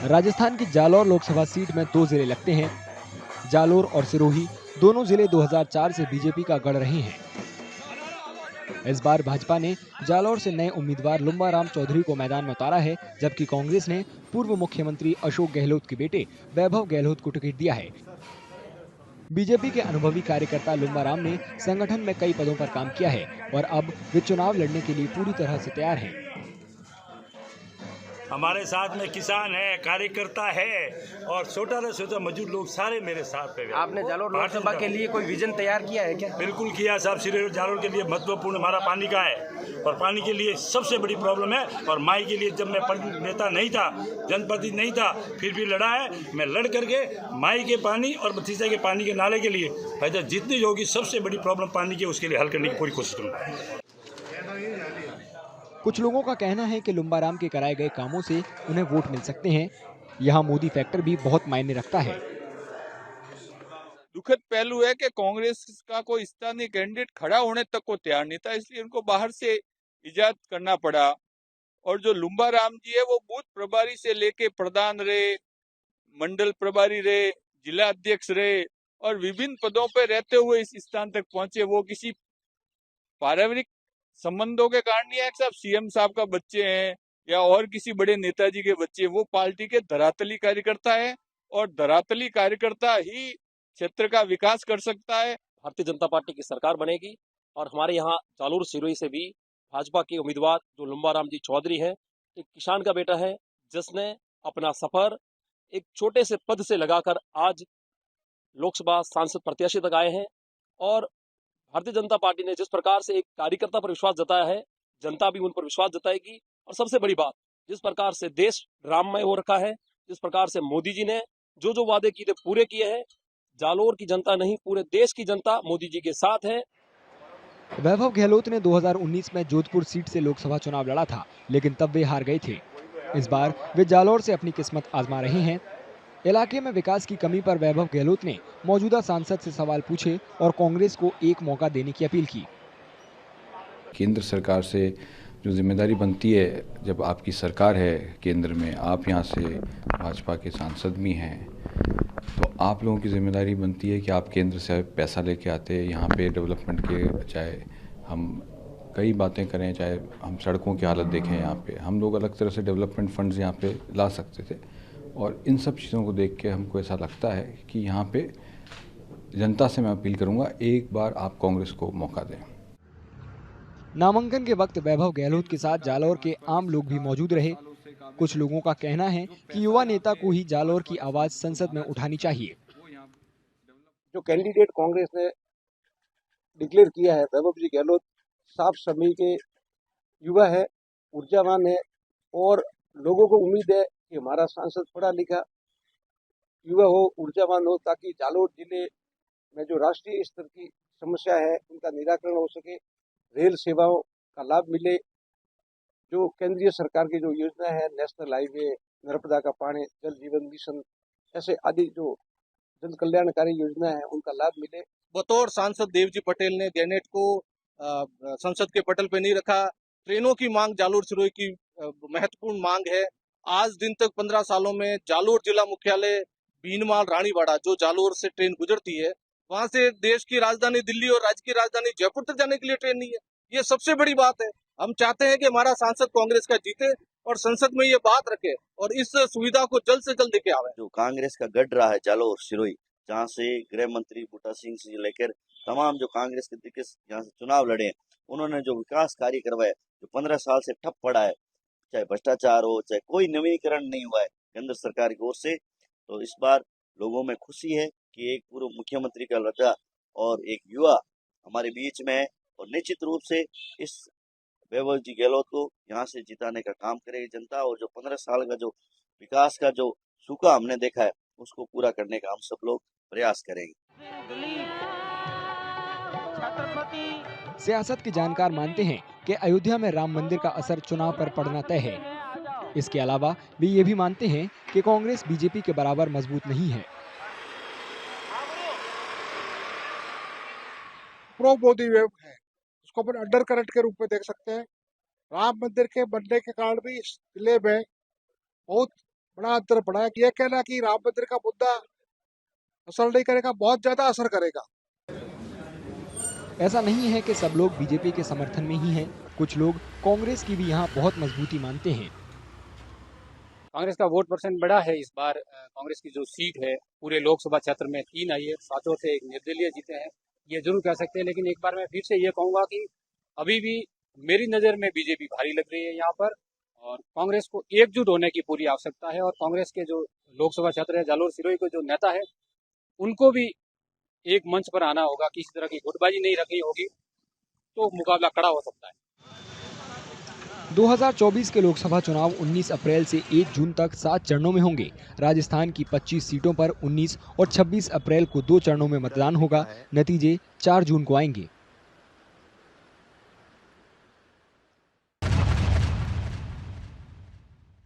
राजस्थान की जालौर लोकसभा सीट में 2 जिले लगते हैं। जालौर और सिरोही दोनों जिले 2004 से बीजेपी का गढ़ रहे हैं। इस बार भाजपा ने जालौर से नए उम्मीदवार लुम्बाराम चौधरी को मैदान में उतारा है, जबकि कांग्रेस ने पूर्व मुख्यमंत्री अशोक गहलोत के बेटे वैभव गहलोत को टिकट दिया है। बीजेपी के अनुभवी कार्यकर्ता लुम्बाराम ने संगठन में कई पदों पर काम किया है और अब वे चुनाव लड़ने के लिए पूरी तरह से तैयार हैं। हमारे साथ में किसान है, कार्यकर्ता है और छोटा से छोटा मजदूर लोग सारे मेरे साथ पे। आपने जालौर लोकसभा के लिए कोई विजन तैयार किया है क्या? बिल्कुल किया साहब। सिर्फ जालौर के लिए महत्वपूर्ण हमारा पानी का है और पानी के लिए सबसे बड़ी प्रॉब्लम है। और माई के लिए जब मैं नेता नहीं था, जनप्रतिनिधि नहीं था, फिर भी लड़ा है। मैं लड़ करके माई के पानी और भतीजा के पानी के नाले के लिए जितनी होगी सबसे बड़ी प्रॉब्लम पानी की, उसके लिए हल करने की पूरी कोशिश करूँगा। कुछ लोगों का कहना है कि लुम्बाराम के कराए गए कामों से उन्हें वोट मिल सकते हैं। यहाँ मोदी फैक्टर भी बहुत मायने रखता है। दुखद पहलू है कि कांग्रेस का कोई स्थानीय कैंडिडेट खड़ा होने तक को तैयार नहीं था, इसलिए उनको बाहर से इजाद करना पड़ा। और जो लुम्बाराम जी है वो बूथ प्रभारी से लेके प्रधान रहे, मंडल प्रभारी रहे, जिला अध्यक्ष रहे और विभिन्न पदों पर रहते हुए इस स्थान तक पहुंचे। वो किसी पारिवारिक संबंधों के कारण नहीं है साहब, सीएम साहब का बच्चे हैं या और किसी बड़े नेताजी के बच्चे। वो पार्टी के धरातली कार्यकर्ता है और धरातली कार्यकर्ता ही क्षेत्र का विकास कर सकता है। भारतीय जनता पार्टी की सरकार बनेगी और हमारे यहाँ जालौर सिरोही से भी भाजपा के उम्मीदवार जो लुम्बाराम जी चौधरी हैं, एक किसान का बेटा है जिसने अपना सफर एक छोटे से पद से लगाकर आज लोकसभा सांसद प्रत्याशी तक आए हैं। और भारतीय जनता पार्टी ने जिस प्रकार से एक कार्यकर्ता पर विश्वास जताया है, जनता भी उन पर विश्वास जताएगी। और सबसे बड़ी बात, जिस प्रकार से देश राममय हो रखा है, जिस प्रकार से मोदी जी ने जो जो वादे किए थे पूरे किए हैं, जालौर की जनता नहीं पूरे देश की जनता मोदी जी के साथ है। वैभव गहलोत ने 2019 में जोधपुर सीट से लोकसभा चुनाव लड़ा था, लेकिन तब वे हार गए थे। इस बार वे जालौर से अपनी किस्मत आजमा रहे हैं। इलाके में विकास की कमी पर वैभव गहलोत ने मौजूदा सांसद से सवाल पूछे और कांग्रेस को एक मौका देने की अपील की। केंद्र सरकार से जो जिम्मेदारी बनती है, जब आपकी सरकार है केंद्र में, आप यहाँ से भाजपा के सांसद भी हैं, तो आप लोगों की जिम्मेदारी बनती है कि आप केंद्र से पैसा लेके आते हैं यहाँ पे डेवलपमेंट के। चाहे हम कई बातें करें, चाहे हम सड़कों की हालत देखें, यहाँ पे हम लोग अलग तरह से डेवलपमेंट फंड्स यहाँ पे ला सकते थे। और इन सब चीज़ों को देख के हमको ऐसा लगता है कि यहाँ पे जनता से मैं अपील करूँगा, एक बार आप कांग्रेस को मौका दें। नामांकन के वक्त वैभव गहलोत के साथ जालौर के आम लोग भी मौजूद रहे। कुछ लोगों का कहना है कि युवा नेता को ही जालौर की आवाज संसद में उठानी चाहिए। जो कैंडिडेट कांग्रेस ने डिक्लेयर किया है, वैभव जी गहलोत साफ समय के युवा है, ऊर्जावान है और लोगों को उम्मीद है कि हमारा सांसद पढ़ा लिखा युवा हो, ऊर्जावान हो, ताकि जालौर जिले में जो राष्ट्रीय स्तर की समस्या है उनका निराकरण हो सके, रेल सेवाओं का लाभ मिले, जो केंद्रीय सरकार की जो योजना है नेशनल हाईवे, नर्मदा का पानी, जल जीवन मिशन, ऐसे आदि जो जन कल्याणकारी योजना है उनका लाभ मिले। बतौर सांसद देवजी पटेल ने गैनेट को संसद के पटल पे नहीं रखा। ट्रेनों की मांग जालौर सिरोही की महत्वपूर्ण मांग है। आज दिन तक 15 सालों में जालौर जिला मुख्यालय बीनमाल रानीवाड़ा जो जालौर से ट्रेन गुजरती है, वहां से देश की राजधानी दिल्ली और राज्य की राजधानी जयपुर तक जाने के लिए ट्रेन नहीं है। ये सबसे बड़ी बात है। हम चाहते हैं कि हमारा सांसद कांग्रेस का जीते और संसद में ये बात रखे और इस सुविधा को जल्द से जल्द लेके आवे। जो कांग्रेस का गढ़ रहा है जालौर सिरोही, जहाँ से गृह मंत्री बूटा सिंह से लेकर तमाम जो कांग्रेस के दिग्गज यहाँ से चुनाव लड़े, उन्होंने जो विकास कार्य करवाए, जो 15 साल से ठप पड़ा है, चाहे भ्रष्टाचार हो, चाहे कोई नवीनीकरण नहीं हुआ है केंद्र सरकार की ओर से, तो इस बार लोगों में खुशी है कि एक पूर्व मुख्यमंत्री का लड़का और एक युवा हमारे बीच में है और निश्चित रूप से इस वैभव जी गहलोत को यहाँ से जिताने का काम करेगी जनता। और जो 15 साल का जो विकास का जो सूखा हमने देखा है उसको पूरा करने का हम सब लोग प्रयास करेंगे। सियासत के जानकार मानते हैं कि अयोध्या में राम मंदिर का असर चुनाव पर पड़ना तय है। इसके अलावा वे ये भी मानते हैं कि कांग्रेस बीजेपी के बराबर मजबूत नहीं है। प्रो मोदी वेव है, उसको अपन अंडर करंट के रूप में देख सकते हैं। राम मंदिर के बनने के कारण भी इस जिले में बहुत बड़ा अंतर पड़ा है कि ये कहना कि राम मंदिर का मुद्दा असर नहीं करेगा, बहुत ज्यादा असर करेगा। ऐसा नहीं है कि सब लोग बीजेपी के समर्थन में ही हैं। कुछ लोग कांग्रेस की भी यहाँ बहुत मजबूती मानते हैं। कांग्रेस का वोट परसेंट बड़ा है इस बार। कांग्रेस की जो सीट है पूरे लोकसभा क्षेत्र में 3 आई है, 7 से एक निर्दलीय जीते हैं, ये जरूर कह सकते हैं। लेकिन एक बार मैं फिर से ये कहूंगा कि अभी भी मेरी नज़र में बीजेपी भारी लग रही है यहाँ पर, और कांग्रेस को एकजुट होने की पूरी आवश्यकता है। और कांग्रेस के जो लोकसभा क्षेत्र है जालोर सिरोही के जो नेता है उनको भी एक मंच पर आना होगा। किसी तरह की गुटबाजी नहीं रखी होगी तो मुकाबला कड़ा हो सकता है। 2024 के लोकसभा चुनाव 19 अप्रैल से 1 जून तक 7 चरणों में होंगे। राजस्थान की 25 सीटों पर 19 और 26 अप्रैल को 2 चरणों में मतदान होगा। नतीजे 4 जून को आएंगे।